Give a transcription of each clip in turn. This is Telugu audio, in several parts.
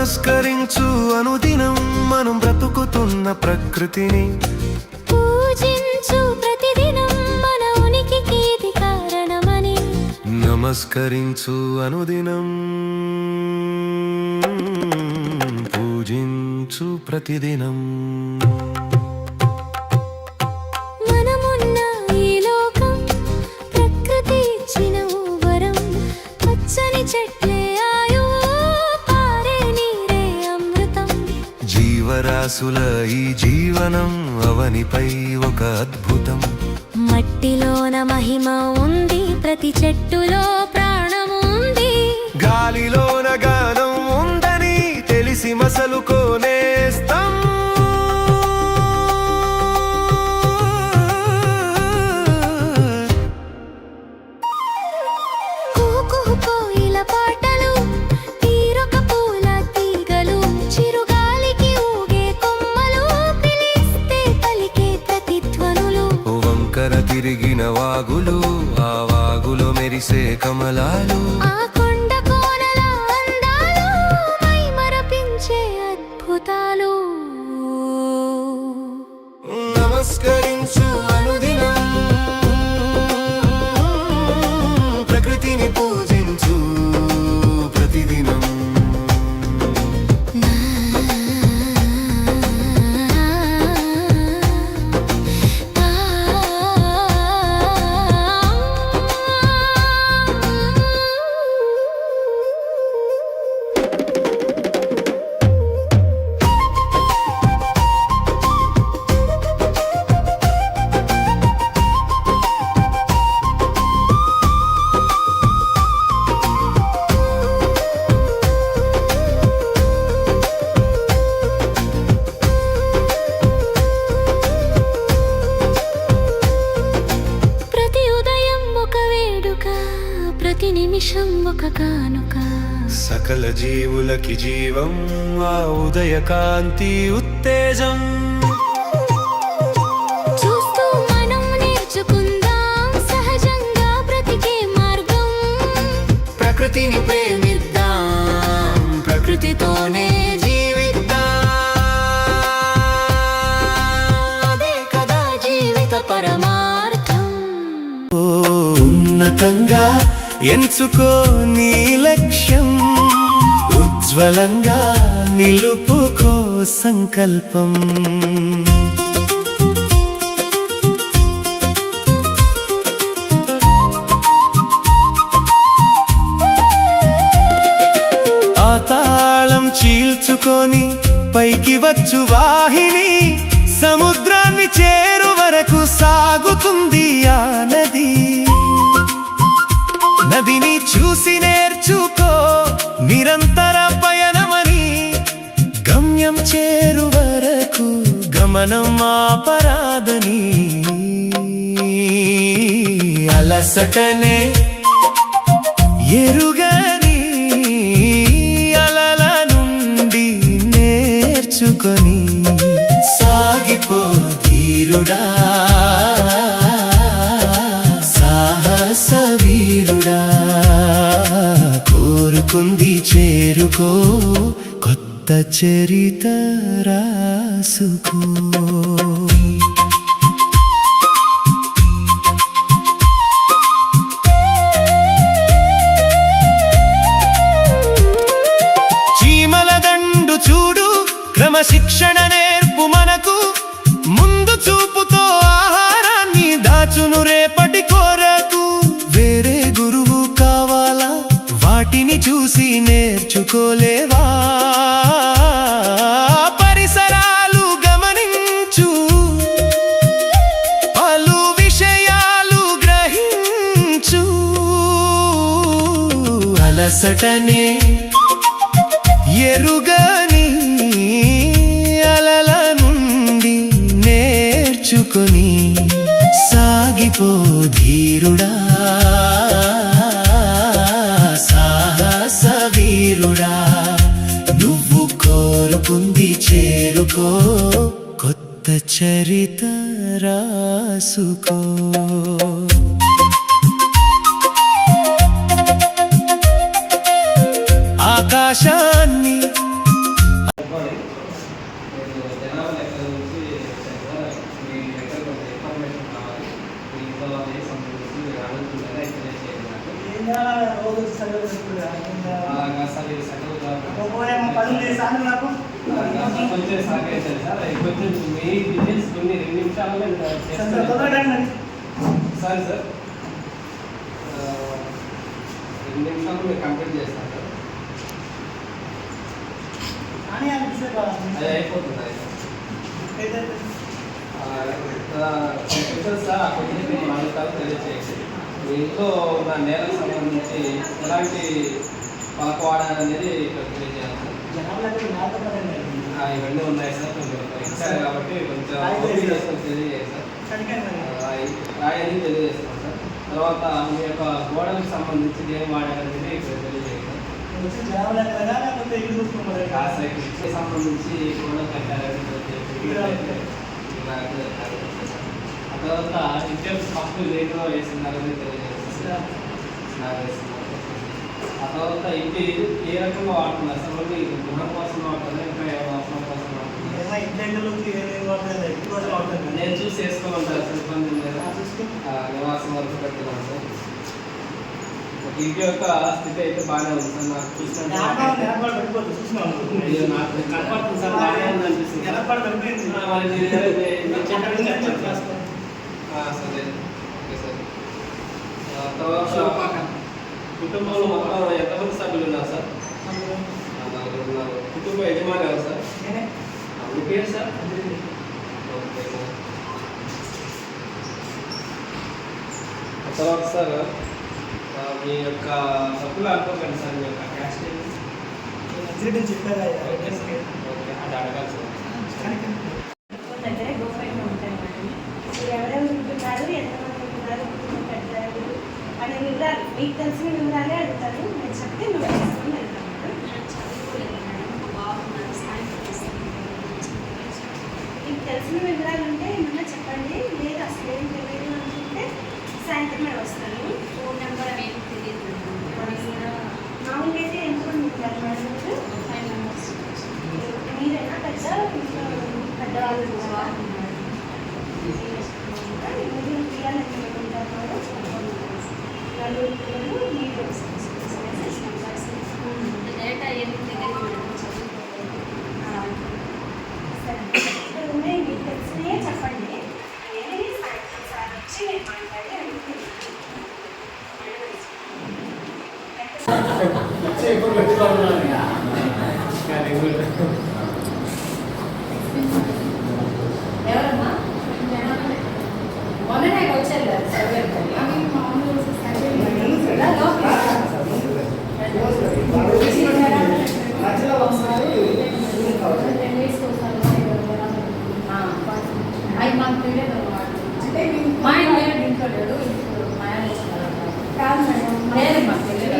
నమస్కరించు అనుదినం మనం బ్రతుకుతున్న ప్రకృతిని పూజించు ప్రతిదినం మన ఉనికికి ఇది కారణమని నమస్కరించు అనుదినం పూజించు ప్రతిదినం మనమున్న ఈ లోకం ప్రకృతి ఇచ్చిన వరం పచ్చని చెట్లే జీవరాశుల ఈ జీవనం అవనిపై ఒక అద్భుతం మట్టిలోన మహిమ ఉంది ప్రతి చెట్టులో ప్రాణముంది గాలిలోన గానం ఉందని తెలిసి మసలుకోనేస్తాం కోయిల పాటలు తీరొక పూల తీగలు చిరుగాలికి ఊగే కొమ్మలు పిలిస్తే పలికే ప్రతిధ్వనులు వంకర తిరిగిన వాగులు ఆ వాగులో మెరిసే కమలాలు ఆ కొండ కోనల అందాలు మైమరపించే అద్భుతాలు నమస్కరించు అనుదినం ప్రకృతిని పూజించు ప్రతిదినం ప్రతి నిమిషం ఒక కానుక సకల జీవులకి జీవం ఆ ఉదయ కాంతి ఉత్తేజం చూస్తూ మనం నేర్చుకుందాం సహజంగా బ్రతికే మార్గం ప్రకృతిని ప్రేమిద్దాం ప్రకృతితోనే జీవిద్దాం అదే కదా జీవిత పరమార్థం ఉన్నతంగా ఎంచుకో నీ లక్ష్యం ఉజ్వలంగా నిలుపుకో సంకల్పం ఆ తాళం చీల్చుకొని పైకి వచ్చు వాహిని సముద్రాన్ని చేరు వరకు సాగుతుంది ఆ నది నదిని చూసి నేర్చుకో నిరంతర పయనమని గమ్యం చేరు వరకు గమనం ఆపరాదని అలసటనే ఎరుగని అలల నుండి నేర్చుకొని సాగిపో ధీరుడా వీరుడా కోరుకుంది చేరుకో కొత్త చరిత రాసుకో చీమల దండు చూడు క్రమశిక్షణ నేర్పు మనకు ముందు చూపుతో ఆహారాన్ని దాచును రేపటి కోరకు వేరే గురువు కావాలా వాటిని చూసి నేర్చుకోలేవా పరిసరాలు గమనించు పలు విషయాలు గ్రహించు అలసటనే ఎరుగని అలల నుండి నేర్చుకొని సాగిపో ధీరుడా సాహస వీరుడా నువ్వు కోరుకుంది చేరుకో కొత్త చరిత రాసుకో ఆకాశాన్ని అసలు ఇది సెటిల్ కాదు. నాకు కొంచెం సాగేసారు సార్, కొంచెం మీ డీటెయిల్స్ కొన్ని 2 నిమిషాల్లో చేస్తాను. సార్ 2 నిమిషాల్లో మీరు కంప్లీట్ చేస్తాను సార్. అది అయిపోతుంది. సార్ ఆ కొంచెం మీరు అడుగుతారో తెలియచేయండి. మీ ఇంట్లో ఉన్న నేలకు సంబంధించి ఎలాంటి పలకవాడ అనేది ఇక్కడ తెలియజేయాలి సార్. ఇవన్నీ ఉన్నాయి సార్, కొంచెం ఇచ్చారు కాబట్టి కొంచెం ఓపిక చేసుకొని తెలియజేయాలి సార్. రాయని తెలియజేస్తాం సార్. తర్వాత మీ యొక్క గోడలకు సంబంధించి ఏం వాడారనేది ఇక్కడ తెలియజేయాలి సార్. సంబంధించి గోడలు కట్టారని ఆ తర్వాత ఇంటర్స్ ఫస్ట్ రేట్లో వేస్తున్నారని తెలియజేస్తారు. ఆ తర్వాత ఇంటి ఏ రకంగా వాడుతున్నారు సార్? మళ్ళీ గుణం కోసం వాడుతున్నారు, ఇంకా అవసరం కోసం వాడుతున్నారు? నేను చూసి వేసుకోమంటారు సార్, ఇబ్బంది లేదు. నివాసం వరకు పెడుతున్నాను సార్. ఇంటి యొక్క స్థితి అయితే బాగానే ఉంది సార్. నాకు చూసినట్టు నాకు కనపడుతుంది సార్, బాగానే ఉంది అనిపిస్తుంది. సరే, ఓకే సార్. తర్వాత కుటుంబంలో మొత్తం ఎంతమంది సభ్యులు ఉన్నారు సార్? 4 ఉన్నారు. కుటుంబ యజమాని ఎవరు సార్? మీ పేరు సార్? Okay sir. తర్వాత సార్ మీ యొక్క సభ్యులు అనుకోకండి సార్, మీ యొక్క క్యాస్ట్ ఓకే, అది అడగాలి సార్. దగ్గర గోపైన ఉంటాయి మేడం. మీరు ఎవరెవరు ఉంటున్నారు, ఎంతమంది ఉంటున్నారు, కుటుంబం పెద్దలు అనే వివరాలు మీకు తెలిసిన వివరాలే అడుగుతారు. నేను చెప్తే నువ్వు తీసుకొని వెళ్తాను మేడం. చదువుకోలేదు మేడం, బాగున్నారు, సాయంత్రం మీకు తెలిసిన వివరాలు ఉంటే ఏమన్నా చెప్పండి, లేదు అసలు ఏం తెలియదు అనుకుంటే సాయంత్రమే వస్తాను. ఫోన్ నెంబర్ ఏమి తెలియదు మేడం. మామూలుగా అయితే ఎంతమంది ఉంటారు మేడం? మీరు 5 మెంబర్స్. మీరైనా పెద్దవాళ్ళు మీరు పిల్లలు ఉంటారు నలుగురు పిల్లలు మీరు డేటా ఏమి తెలియదు మేడం, చదువుకోలేదు. సరే ఉన్నాయి, మీకు తెలిసినయే చెప్పండి. ఏమి సాయంత్రం సార్ వచ్చి నేను మాట్లాడి అడుగుతున్నాను. ఎవరమ్మా? మొన్ననే వచ్చారు అవి మాకు తెలియదు అన్నమాట. మా ఆయన ఇంట్లో లేడు, మా ఆయన కాదు మేడం, లేదు మాకు తెలియదు.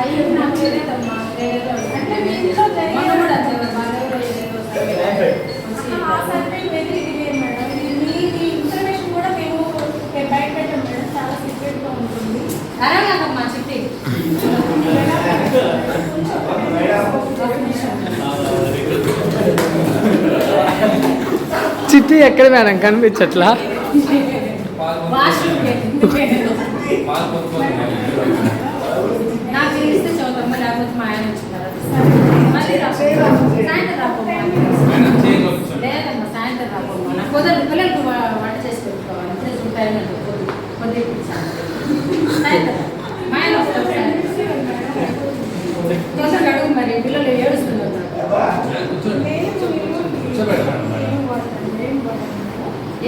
అయ్యో నాకు తెలియదమ్మా, అంటే మీ ఇంట్లో కూడా ఇన్ఫర్మేషన్ కూడా మేము బయట పెట్టాం మేడం, చాలా సీక్రెట్గా ఉంటుంది. అరగాకమ్మా చిట్టి చిట్టి ఎక్కడ మేడం కనిపించట్లా? నాకు తెలిస్తే చదువుతాం, లేకపోతే మా ఆయన వచ్చినారు. మళ్ళీ సాయంత్రం రాపోమ్మా. లేదమ్మా సాయంత్రం రాపోమ్మా. నాకు కుదరదు, పిల్లలకు వంట చేసి పెట్టుకోవాలి. ఇప్పుడే చూడాలి కొద్దిగా సాయంత్రం మా ఆయన వస్తారు. తొందరగా అడుగు, మరి పిల్లలు ఏడుస్తున్నారు.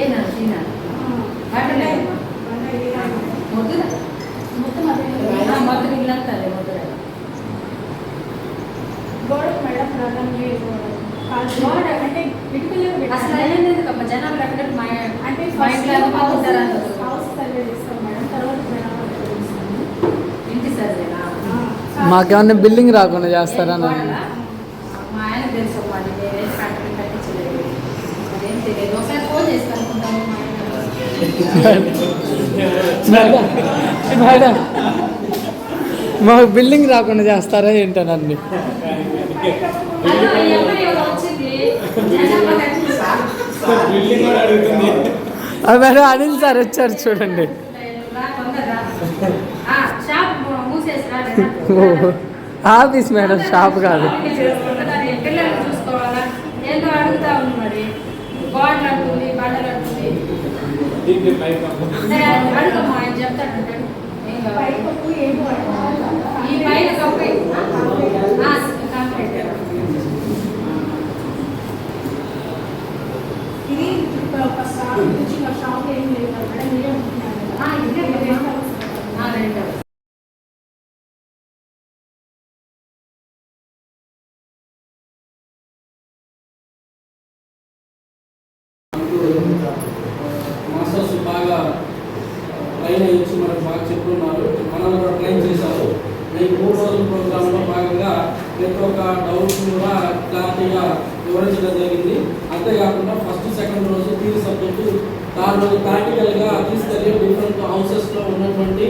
ఏనా తినాలి మొద్దురా మొత్తం ఇల్లంటారు మొద్దురా గోడకు మేడం ప్రాబ్లం లేదు. గోడ అంటే అసలు అయ్యింది ఎందుకమ్మా? జనాలు ఎక్కడ మా అంటే మా ఇంట్లో ఉంటారు హౌస్ సర్వే చేస్తాం మేడం, తర్వాత జనాభా తెలుస్తాము. ఇంటి సర్వేనా? మాకేమన్నా బిల్డింగ్ రాకుండా చేస్తారా? మా ఆయన తెలుసు అమ్మా, నేనేం కట్టించలేదు, అదేం తెలియదు. ఒకసారి ఫోన్ చేసి కనుక్కుంటాము మా ఆయన. మేడం మాకు బిల్డింగ్ రాకుండా చేస్తారా ఏంటనండి? హలో, ఈ అమ్మాయి ఎవరో వచ్చింది, జనాభా కట్టించా? మేడం అనిల్ సార్ వచ్చారు చూడండి. రా, తొందరగా. ఆ, షాప్ మూసేసి రా, రా. ఆఫీస్ మేడం, షాప్ కాదు. పిల్లలు చూసుకోవాలా ఏంటో అడుగుతా ఉంది మరి. గోడలు అంటుంది, బండలు అంటుంది. సరే, అడుగమ్మా, ఆయన చెప్తాడు. ఏం కావాలి? ఈ పైన కప్పే కాంక్రీట్. ఇది ఒక షాప్ ఏం లేదు మేడం, మీరే ఉంటున్నారు కదా. ఇదే రెండు. మాస్టర్స్ బాగా ట్రైన్ అయ్యి మనకు బాగా చెప్తున్నారు, మనల్ని కూడా ట్రైన్ చేశారు. ఈ 3 రోజుల ప్రోగ్రాంలో భాగంగా ప్రతి ఒక్క డౌట్స్ కూడా క్లారిటీగా వివరించడం జరిగింది. అంతేకాకుండా ఫస్ట్ సెకండ్ రోజు థియరీ సబ్జెక్టు, థర్డ్ రోజు ప్రాక్టికల్గా తీసుకెళ్ళి డిఫరెంట్ హౌసెస్లో ఉన్నటువంటి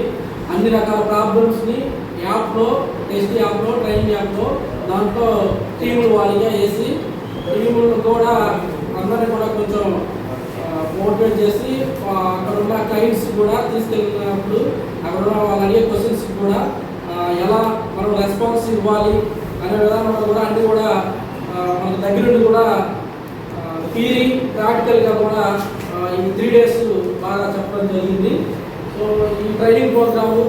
అన్ని రకాల ప్రాబ్లమ్స్ని యాప్లో, టెస్ట్ యాప్లో, ట్రైనింగ్ యాప్లో దాంట్లో టీములు వారిగా వేసి టీములను కూడా అందరినీ కూడా కొంచెం మోటివేట్ చేసి అక్కడ ఉన్న క్లయింట్స్ కూడా తీసుకెళ్ళినప్పుడు అక్కడ ఉన్న వాళ్ళు అడిగే క్వశ్చన్స్ కూడా ఎలా మనం రెస్పాన్స్ ఇవ్వాలి అనే విధానంలో కూడా అన్నీ కూడా మన దగ్గరుండి కూడా థియరీ ప్రాక్టికల్గా కూడా ఈ 3 days బాగా చెప్పడం జరిగింది. సో ఈ ట్రైనింగ్ ప్రోగ్రాము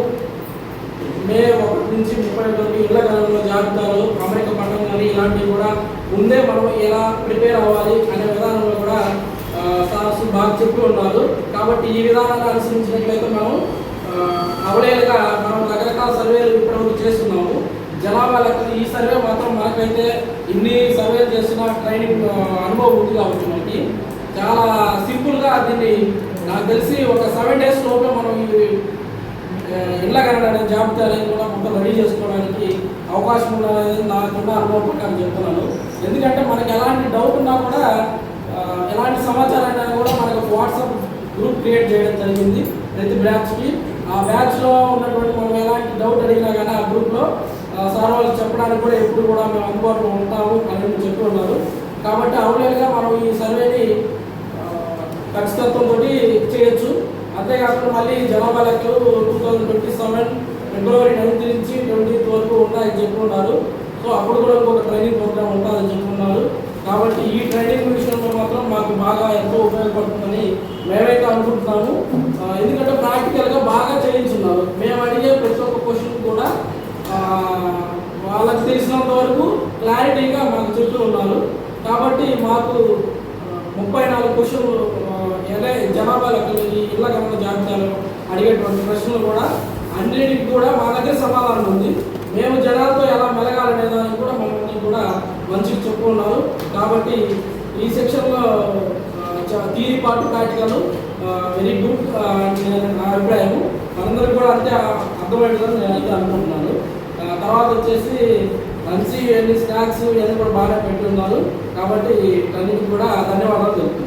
మే 1 నుంచి 30 వరకు ఇళ్ల కాలంలో జాబితాలు, అమెరికా పట్టణం కానీ ఇలాంటివి కూడా ముందే మనం ఎలా ప్రిపేర్ అవ్వాలి అనే విధానంలో కూడా సార్స్ బాగా చెప్పి ఉన్నారు. కాబట్టి ఈ విధానాన్ని అనుసరించినట్లయితే మనం అవలేలుగా మనం రకరకాల సర్వేలు ఇప్పటివరకు చేస్తున్నాము. జనాభా లెక్కలు ఈ సర్వే మాత్రం మనకైతే ఇన్ని సర్వేలు చేసిన ట్రైనింగ్ అనుభవం ఉంది కాబట్టి మనకి చాలా సింపుల్గా దీన్ని నాకు తెలిసి ఒక 7 days లోపల మనం ఈ ఇళ్ళ కనడ జాబితా అనేది కూడా మొత్తం రెడీ చేసుకోవడానికి అవకాశం ఉన్నది నాకున్న అనుభవం ప్రకారం చెప్తున్నాను. ఎందుకంటే మనకి ఎలాంటి డౌట్ ఉన్నా కూడా ఎలాంటి సమాచారాన్ని కూడా మనకు వాట్సాప్ గ్రూప్ క్రియేట్ చేయడం జరిగింది ప్రతి బ్యాచ్కి. ఆ బ్యాచ్లో ఉన్నటువంటి మనం ఎలాంటి డౌట్ అడిగినా కానీ ఆ గ్రూప్లో సార్ వాళ్ళు చెప్పడానికి కూడా ఎప్పుడు కూడా మేము అందుబాటులో ఉంటాము అని చెప్పి ఉన్నారు. కాబట్టి అవలేలుగా మనం ఈ సర్వేని ఖచ్చితత్వంతో చేయొచ్చు. అంతేకాకుండా మళ్ళీ జనాభా లెక్కలు 2027 February 9th నుంచి 20th వరకు ఉన్నాయని చెప్పి ఉన్నారు. సో అప్పుడు కూడా ఇంకొక ట్రైనింగ్ ప్రోగ్రామ్ ఉంటుందని చెప్పి ఉన్నారు. కాబట్టి ఈ ట్రైనింగ్ విషయంలో మాత్రం మాకు బాగా ఎంతో ఉపయోగపడుతుందని మేమైతే అనుకుంటున్నాము. ఎందుకంటే ప్రాక్టికల్గా బాగా చేయించున్నారు. మేము అడిగే ప్రతి ఒక్క క్వశ్చన్ కూడా వాళ్ళకి తెలిసినంత వరకు క్లారిటీగా మాకు చెప్తూ ఉన్నారు. కాబట్టి మాకు 34 క్వశ్చన్లు జనాభా లెక్కలు ఇళ్ళ గమన జాబితాలో అడిగేటువంటి ప్రశ్నలు కూడా అన్నిటికి కూడా మా దగ్గర సమాధానం ఉంది. మేము జనాలతో ఎలా మెలగాలనే దానికి కూడా మమ్మల్ని కూడా మంచిగా చెప్పుకున్నారు. కాబట్టి ఈ సెక్షన్లో theory part practical very good నా అభిప్రాయం. మనందరికీ కూడా అంతే అర్థమయ్యేదని నేను అయితే అనుకుంటున్నాను. తర్వాత వచ్చేసి లంచ్ ఇవన్నీ స్నాక్స్ ఇవన్నీ కూడా బాగా పెట్టి ఉన్నారు. కాబట్టి అన్నిటికీ కూడా ధన్యవాదాలు తెలుపుతున్నాను.